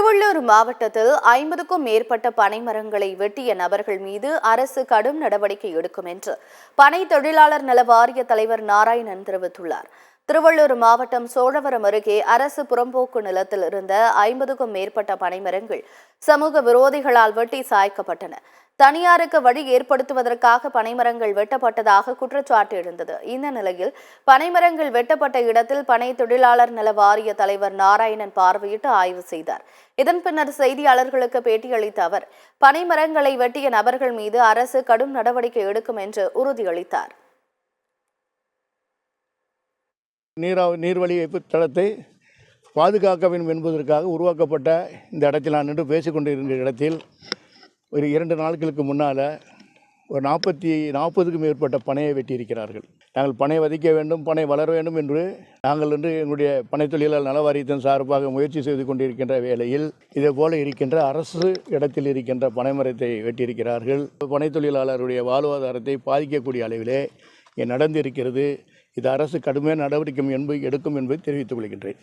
திருவள்ளூர் மாவட்டத்தில் 50க்கும் மேற்பட்ட பனை மரங்களை வெட்டிய நபர்கள் மீது அரசு கடும் நடவடிக்கை எடுக்கும் என்று பனை தொழிலாளர் நல வாரிய தலைவர் நாராயணன் தெரிவித்துள்ளார். திருவள்ளூர் மாவட்டம் சோழவரம் அருகே அரசு புறம்போக்கு நிலத்தில் இருந்த 50க்கும் மேற்பட்ட பனைமரங்கள் சமூக விரோதிகளால் வெட்டி சாய்க்கப்பட்டன. தனியாருக்கு வழி ஏற்படுத்துவதற்காக பனைமரங்கள் வெட்டப்பட்டதாக குற்றச்சாட்டு எழுந்தது. இந்த நிலையில் பனைமரங்கள் வெட்டப்பட்ட இடத்தில் பனை தொழிலாளர் நல வாரிய தலைவர் நாராயணன் பார்வையிட்டு ஆய்வு செய்தார். இதன் பின்னர் செய்தியாளர்களுக்கு பேட்டியளித்த அவர் பனைமரங்களை வெட்டிய நபர்கள் மீது அரசு கடும் நடவடிக்கை எடுக்கும் என்று உறுதியளித்தார். நீர்வழி தளத்தை பாதுகாக்க வேண்டும் என்பதற்காக உருவாக்கப்பட்ட இந்த இடத்தில் நான் நின்று பேசிக்கொண்டிருக்கிற இடத்தில் ஒரு 2 நாட்களுக்கு முன்னால் ஒரு 40க்கும் மேற்பட்ட பனையை வெட்டியிருக்கிறார்கள். நாங்கள் பனை வதிக்க வேண்டும், பனை வளர வேண்டும் என்று நாங்கள் என்று எங்களுடைய பனை தொழிலாளர் நல வாரியத்தின் சார்பாக முயற்சி செய்து கொண்டிருக்கின்ற வேளையில் இதேபோல இருக்கின்ற அரசு இடத்தில் இருக்கின்ற பனைமரத்தை வெட்டியிருக்கிறார்கள். பனை தொழிலாளருடைய வாழ்வாதாரத்தை பாதிக்கக்கூடிய அளவிலே நடந்திருக்கிறது. இது அரசு கடுமையான நடவடிக்கை எடுக்கும் என்பதை தெரிவித்துக் கொள்கின்றேன்.